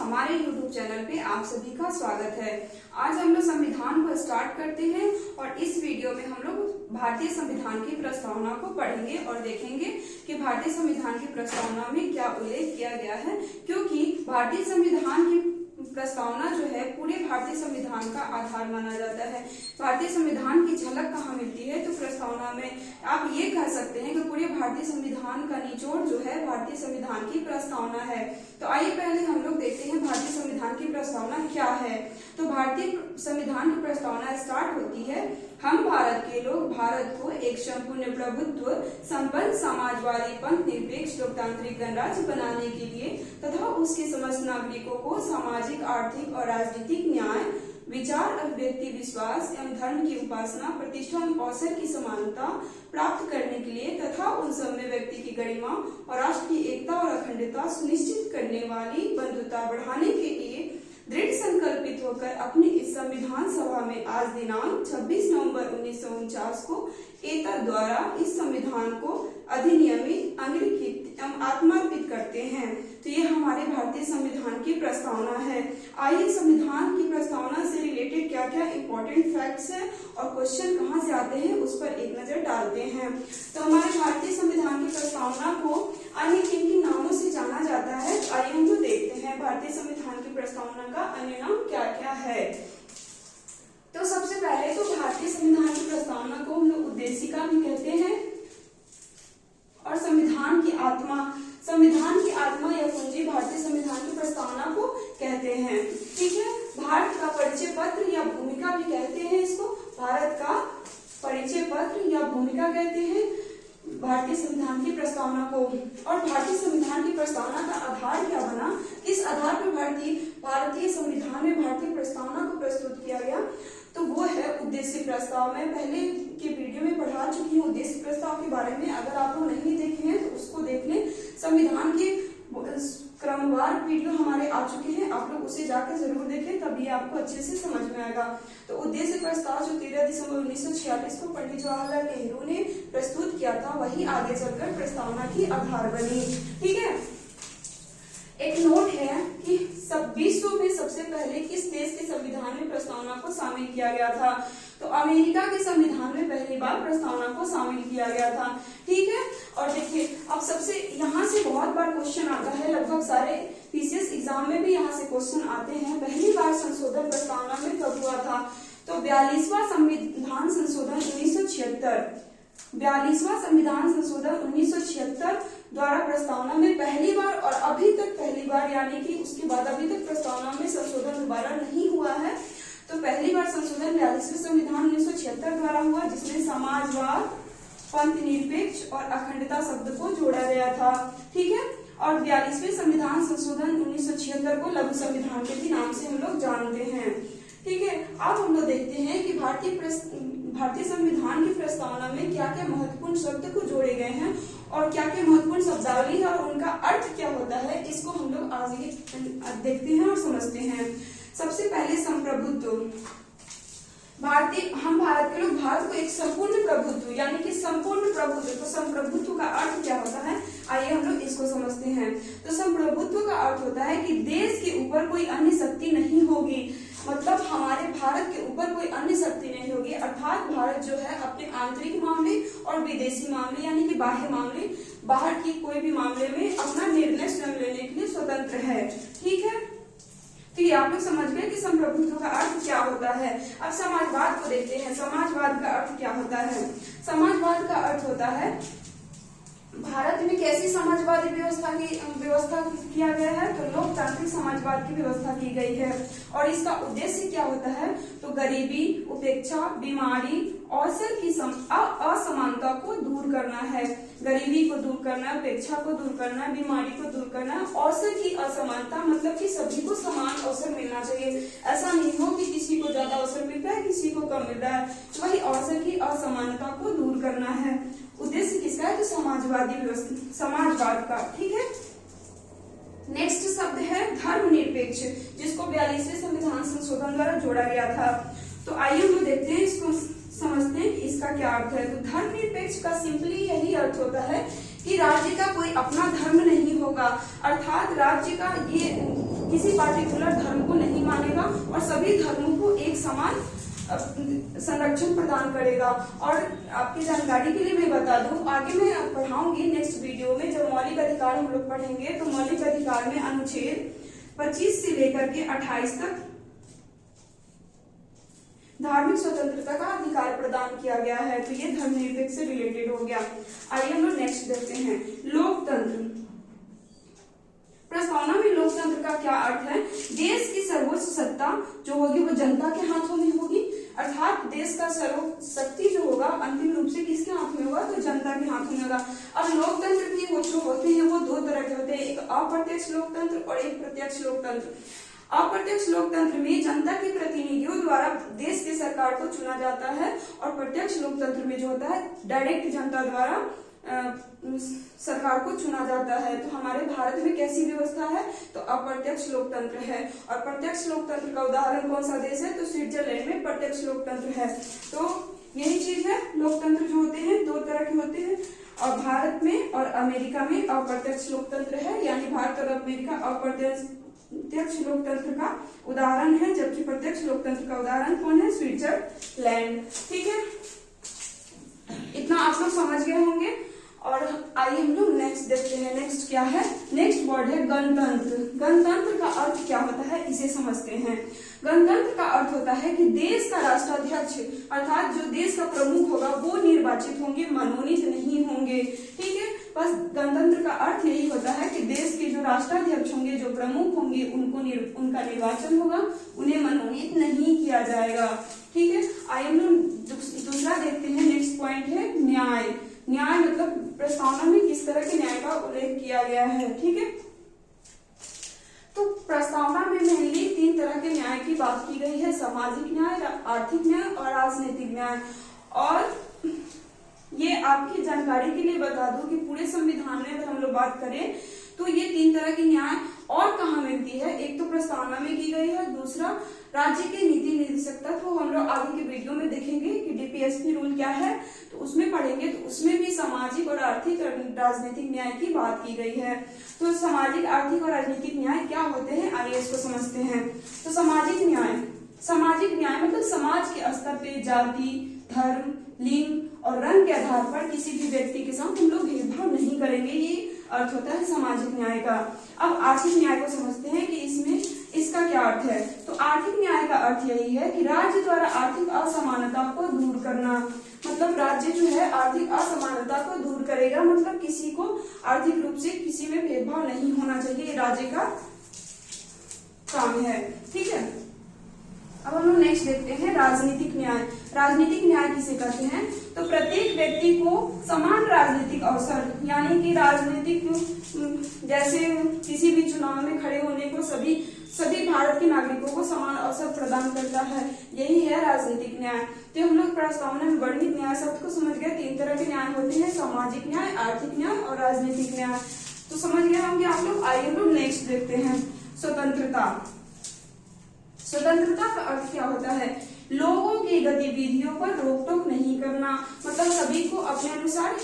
हमारे YouTube channel पे आप सभी का स्वागत है। आज हम लोग संविधान को स्टार्ट करते हैं और इस वीडियो में हम लोग भारतीय संविधान की प्रस्तावना को पढ़ेंगे और देखेंगे कि भारतीय संविधान की प्रस्तावना में क्या उल्लेख किया गया है, क्योंकि भारतीय संविधान की प्रस्तावना जो है पूरे भारतीय संविधान का आधार माना जाता है। भारतीय संविधान की झलक कहाँ मिलती है, तो प्रस्तावना में आप ये कह सकते हैं कि पूरे भारतीय संविधान का निचोड़ जो है भारतीय संविधान की प्रस्तावना है। तो आइए पहले हम लोग देखते हैं भारतीय संविधान की प्रस्तावना क्या है। तो भारतीय संविधान की प्रस्तावना स्टार्ट होती है, हम भारत के लोग भारत को एक संपूर्ण प्रभुत्व संपन्न समाजवादी पंथ निरपेक्ष लोकतांत्रिक गणराज्य बनाने के लिए तथा उसके समस्त नागरिकों को सामाजिक आर्थिक और राजनीतिक न्याय विचार अभिव्यक्ति विश्वास एवं धर्म की उपासना प्रतिष्ठा एवं अवसर की समानता प्राप्त करने के लिए तथा उन सब में व्यक्ति की गरिमा और राष्ट्र की एकता और अखंडता सुनिश्चित करने वाली बंधुता बढ़ाने के लिए दृढ़ संकल्पित होकर अपनी इस संविधान सभा में आज दिनांक 26 नवंबर 1949 को एतद द्वारा इस संविधान को अधिनियमित अंगीकृत एवं आत्मार्पित करते हैं। तो ये हमारे भारतीय संविधान की प्रस्तावना है। आइए संविधान की प्रस्तावना से रिलेटेड क्या क्या इंपॉर्टेंट फैक्ट्स है और क्वेश्चन कहाँ से आते हैं उस पर एक नजर डालते हैं। तो हमारे भारतीय संविधान की प्रस्तावना को अन्य किन किन नामों से जाना जाता है, आइए हम तो देखते हैं भारतीय संविधान की प्रस्तावना का अन्य नाम क्या क्या है। तो सबसे पहले तो भारतीय संविधान की प्रस्तावना को हम लोग उद्देशिका भी कहते हैं और संविधान की आत्मा या कुंजी भारतीय संविधान की प्रस्तावना को कहते हैं। ठीक है, भारत का परिचय पत्र या भूमिका भी कहते हैं इसको, भारत का परिचय पत्र या भूमिका कहते हैं भारतीय संविधान की प्रस्तावना को। और भारतीय संविधान की प्रस्तावना का आधार क्या बना, किस आधार पर भारतीय संविधान में भारतीय प्रस्तावना को प्रस्तुत किया गया, तो वो है उद्देश्य प्रस्ताव। मैं पहले के वीडियो में पढ़ा चुकी हूँ उद्देश्य प्रस्ताव के बारे में, अगर आप लोग नहीं देखे हैं तो उसको देख लें। संविधान के क्रमवार वीडियो हमारे आ चुके हैं, आप लोग उसे जाकर जरूर देखें, तभी आपको अच्छे से समझ में आएगा। तो उद्देश्य प्रस्ताव जो 13 दिसंबर 1946 को पंडित जवाहरलाल नेहरू ने प्रस्तुत किया था, वही आगे चलकर प्रस्तावना की आधार बनी। ठीक है, एक नोट है कि विश्व में सबसे पहले किस देश के संविधान में प्रस्तावना को शामिल किया गया था, तो अमेरिका के संविधान में पहली बार प्रस्तावना को शामिल किया गया था। ठीक है, और देखिए अब सबसे यहाँ से बहुत बार क्वेश्चन आता है, लगभग सारे पीसीएस एग्जाम में भी यहाँ से क्वेश्चन आते हैं। पहली बार संशोधन प्रस्तावना में कब हुआ था, तो 42वां संविधान संशोधन 1976, 42वां संविधान संशोधन 1976 द्वारा प्रस्तावना में पहली बार और अभी तक पहली बार, यानी कि उसके बाद अभी तक प्रस्तावना में संशोधन दोबारा नहीं हुआ है। तो पहली बार संशोधन 42वें संविधान 1976 द्वारा हुआ, जिसमें समाजवाद पंथ निरपेक्ष और अखंडता शब्द को जोड़ा गया था। ठीक है, और 42वें संविधान संशोधन 1976 को लघु संविधान के भी नाम से हम लोग जानते हैं। ठीक है, अब हम लोग देखते हैं कि भारतीय संविधान की प्रस्तावना में क्या क्या महत्वपूर्ण शब्द को जोड़े गए हैं और क्या क्या महत्वपूर्ण शब्दावली है और उनका अर्थ क्या होता है, इसको हम लोग आगे देखते हैं और समझते हैं। सबसे पहले संप्रभुत्व। हम भारत के लोग भारत को एक संपूर्ण प्रभुत्व यानी कि संपूर्ण प्रभुत्व, तो संप्रभुत्व का अर्थ क्या होता है, आइए हम लोग इसको समझते हैं। तो संप्रभुत्व का अर्थ होता है कि देश के ऊपर कोई अन्य शक्ति नहीं होगी, मतलब हमारे भारत के ऊपर कोई अन्य शक्ति नहीं होगी, अर्थात भारत जो है अपने आंतरिक मामले और विदेशी मामले यानी कि बाह्य मामले, बाहर की कोई भी मामले में अपना निर्णय स्वयं लेने के लिए स्वतंत्र है। ठीक है, तो ये आप लोग समझ गए कि संप्रभुत्व का अर्थ क्या होता है। अब समाजवाद को देखते हैं। समाजवाद का अर्थ क्या होता है, समाजवाद का अर्थ होता है भारत में कैसी समाजवादी व्यवस्था किया गया है, तो लोकतांत्रिक समाजवाद की व्यवस्था की गई है। और इसका उद्देश्य क्या होता है, तो गरीबी, उपेक्षा, बीमारी, अवसर की असमानता को दूर करना है। गरीबी को दूर करना, उपेक्षा को दूर करना, बीमारी को दूर करना, अवसर की असमानता मतलब कि सभी को समान अवसर मिलना चाहिए। ऐसा नहीं हो कि किसी को ज्यादा अवसर मिलता है किसी को कम मिल रहा है, वही अवसर की असमानता को दूर करना है। उद्देश्य किसका है, तो समाजवादी व्यवस्था, समाजवाद का। ठीक है, नेक्स्ट शब्द है धर्मनिरपेक्ष, जिसको 42वें संविधान संशोधन द्वारा जोड़ा गया था। तो आइए हम देखते हैं, इसको समझते हैं कि इसका क्या अर्थ है। तो धर्मनिरपेक्ष का सिंपली यही अर्थ होता है कि राज्य का कोई अपना धर्म नहीं होगा, अर्थात राज्य का ये किसी पार्टिकुलर धर्म को नहीं मानेगा और सभी धर्मों को एक समान संरक्षण प्रदान करेगा। और आपकी जानकारी के लिए मैं बता दूं, आगे मैं पढ़ाऊंगी नेक्स्ट वीडियो में जब मौलिक अधिकार हम लोग पढ़ेंगे, तो मौलिक अधिकार में अनुच्छेद 25 से लेकर के 28 तक धार्मिक स्वतंत्रता का अधिकार प्रदान किया गया है। तो ये धर्मनिरपेक्ष से रिलेटेड हो गया। आइए हम लोग नेक्स्ट देखते हैं, लोकतंत्र। प्रस्तावना में लोकतंत्र का क्या अर्थ है? देश की सर्वोच्च सत्ता जो होगी वो जनता के हाथों में होगी, अर्थात देश का सर्वशक्ति जो होगा अंतिम रूप से किसके हाथ में होगा? तो जनता के हाथों में होगा। अब लोकतंत्र भी वो जो होते हैं वो दो तरह के होते हैं, एक अप्रत्यक्ष लोकतंत्र और एक प्रत्यक्ष लोकतंत्र। अप्रत्यक्ष लोकतंत्र में जनता के प्रतिनिधियों द्वारा देश की सरकार को चुना जाता है, और प्रत्यक्ष लोकतंत्र में जो होता है डायरेक्ट जनता द्वारा सरकार को चुना जाता है। तो हमारे भारत में कैसी व्यवस्था है? तो अप्रत्यक्ष लोकतंत्र है। और प्रत्यक्ष लोकतंत्र का उदाहरण कौन सा देश है? तो स्विट्जरलैंड में प्रत्यक्ष लोकतंत्र है। तो यही चीज है, लोकतंत्र जो होते हैं दो तरह के होते हैं, और भारत में और अमेरिका में अप्रत्यक्ष लोकतंत्र है, यानी भारत और अमेरिका अप्रत्यक्ष लोकतंत्र का उदाहरण है, जबकि प्रत्यक्ष लोकतंत्र का उदाहरण कौन है? स्विट्जरलैंड। ठीक है, इतना आप लोग समझ गए होंगे। और आइए हम लोग नेक्स्ट देखते हैं। नेक्स्ट क्या है? नेक्स्ट वर्ड है गणतंत्र। गणतंत्र का अर्थ क्या होता है इसे समझते हैं। गणतंत्र का अर्थ होता है कि देश का राष्ट्राध्यक्ष अर्थात जो देश का प्रमुख होगा वो निर्वाचित होंगे, मनोनीत नहीं होंगे। ठीक है, बस गणतंत्र का अर्थ यही होता है कि देश के जो राष्ट्राध्यक्ष होंगे, जो प्रमुख होंगे, उनका निर्वाचन होगा, उन्हें मनोनीत नहीं किया जाएगा। ठीक है, आइए हम लोग दूसरा देखते हैं। नेक्स्ट पॉइंट है न्याय। न्याय मतलब प्रस्तावना में किस तरह के न्याय का उल्लेख किया गया है। ठीक है, तो प्रस्तावना में मेनली 3 तरह के न्याय की बात की गई है, सामाजिक न्याय, आर्थिक न्याय और राजनीतिक न्याय। और ये आपकी जानकारी के लिए बता दूं कि पूरे संविधान में अगर हम लोग बात करें तो ये 3 तरह की न्याय और कहाँ मिलती है? एक तो प्रस्तावना में की गई है, दूसरा राज्य के नीति निर्देशक तत्व, हम लोग आगे के वीडियो में देखेंगे कि डीपीएसपी रूल क्या है, तो उसमें पढ़ेंगे, तो उसमें भी सामाजिक और आर्थिक और राजनीतिक न्याय की बात की गई है। तो सामाजिक, आर्थिक और राजनीतिक न्याय क्या होते हैं, आइए इसको समझते हैं। तो सामाजिक न्याय मतलब समाज के स्तर पे जाति, धर्म, लिंग और रंग के आधार पर किसी भी व्यक्ति के साथ हम लोग भेदभाव नहीं करेंगे, ये अर्थ होता है सामाजिक न्याय का। अब आर्थिक न्याय को समझते हैं कि इसमें इसका क्या अर्थ है। तो आर्थिक न्याय का अर्थ यही है कि राज्य द्वारा आर्थिक असमानता को दूर करना, मतलब राज्य जो है आर्थिक असमानता को दूर करेगा, मतलब किसी को आर्थिक रूप से किसी में भेदभाव नहीं होना चाहिए, ये राज्य का काम है। ठीक है, अब हम लोग नेक्स्ट देखते हैं राजनीतिक न्याय। राजनीतिक न्याय किसे कहते हैं? तो प्रत्येक व्यक्ति को समान राजनीतिक अवसर, यानी कि राजनीतिक जैसे किसी भी चुनाव में खड़े होने को सभी भारत के नागरिकों को समान अवसर प्रदान करता है, यही है राजनीतिक न्याय। तो हम लोग प्रस्तावना में वर्णित न्याय शब्द को समझ गए। 3 तरह के न्याय होते हैं, सामाजिक न्याय, आर्थिक न्याय और राजनीतिक न्याय। तो समझ गए होंगे आप लोग। आइए हम लोग नेक्स्ट देखते हैं स्वतंत्रता। स्वतंत्रता का अर्थ क्या होता है? लोगों की गतिविधियों पर रोक टोक नहीं करना, मतलब सभी को अपने अनुसार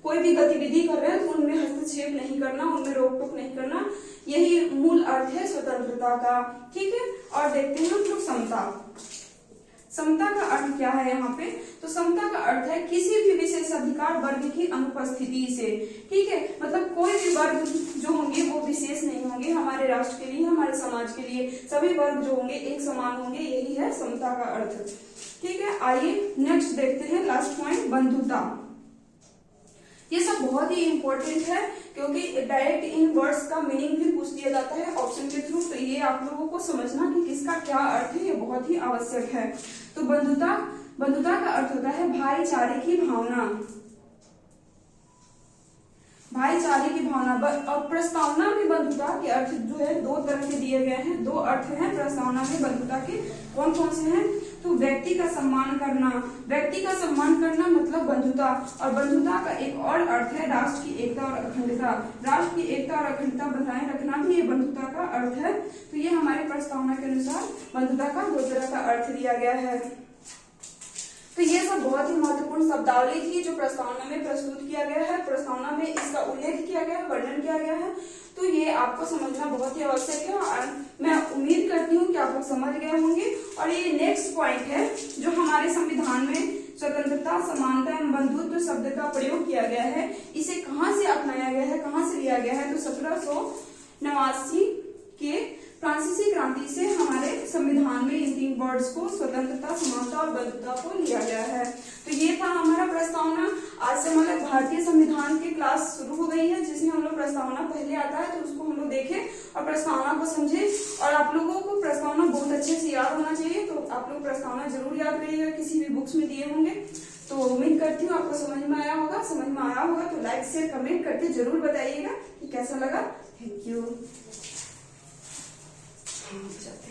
कोई भी गतिविधि कर रहे हैं तो उनमें हस्तक्षेप नहीं करना, उनमें रोक टोक नहीं करना, यही मूल अर्थ है स्वतंत्रता का। ठीक है, और देखते हैं हम लोग समता। समता का अर्थ क्या है यहाँ पे? तो समता का अर्थ है किसी भी विशेष अधिकार वर्ग की अनुपस्थिति से। ठीक है, मतलब कोई भी वर्ग जो होंगे वो विशेष नहीं होंगे, हमारे राष्ट्र के लिए, हमारे समाज के लिए सभी वर्ग जो होंगे एक समान होंगे, यही है समता का अर्थ। ठीक है, आइए नेक्स्ट देखते हैं लास्ट पॉइंट, बंधुता। ये सब बहुत ही इंपॉर्टेंट है क्योंकि डायरेक्ट इन वर्ड्स का मीनिंग भी पूछ दिया जाता है ऑप्शन के थ्रू, तो ये आप लोगों को समझना कि किसका क्या अर्थ है, ये बहुत ही आवश्यक है। तो बंधुता का अर्थ होता है भाईचारे की भावना, भाईचारे की भावना। और प्रस्तावना में बंधुता के अर्थ जो है 2 तरह के दिए गए हैं, 2 अर्थ हैं प्रस्तावना में बंधुता के। कौन कौन से हैं? तो व्यक्ति का सम्मान करना, व्यक्ति का सम्मान करना मतलब बंधुता। और बंधुता का एक और अर्थ है राष्ट्र की एकता और अखंडता। राष्ट्र की एकता और अखंडता बनाए रखना भी ये बंधुता का अर्थ है। तो ये हमारे प्रस्तावना के अनुसार बंधुता का 2 तरह का अर्थ दिया गया है। तो ये सब बहुत ही महत्वपूर्ण शब्दावली थी जो प्रस्तावना में प्रस्तुत किया गया है, प्रस्तावना में इसका उल्लेख किया गया है, वर्णन किया गया है। तो ये आपको समझना बहुत ही आवश्यक है और मैं उम्मीद करती हूँ कि आप लोग समझ गए होंगे। और ये नेक्स्ट पॉइंट है जो हमारे संविधान में स्वतंत्रता, समानता एवं बंधुत्व शब्द का प्रयोग किया गया है, इसे कहाँ से अपनाया गया है, कहाँ से लिया गया है? तो 1789 के फ्रांसीसी क्रांति से हमारे संविधान में इन 3 वर्ड्स को, स्वतंत्रता, समानता और बंधुत्व को लिया गया है। तो ये था हमारा प्रस्तावना। आज से हमारे भारतीय संविधान की क्लास शुरू हो गई है, जिसमें हम लोग प्रस्तावना पहले आता है तो उसको हम लोग देखें और प्रस्तावना को समझे। और आप लोगों को प्रस्तावना बहुत अच्छे से याद होना चाहिए, तो आप लोग प्रस्तावना जरूर याद करिएगा, किसी भी बुक्स में दिए होंगे। तो उम्मीद करती हूँ आपको समझ में आया होगा। समझ में आया होगा तो लाइक शेयर कमेंट करके जरूर बताइएगा कि कैसा लगा। Thank you.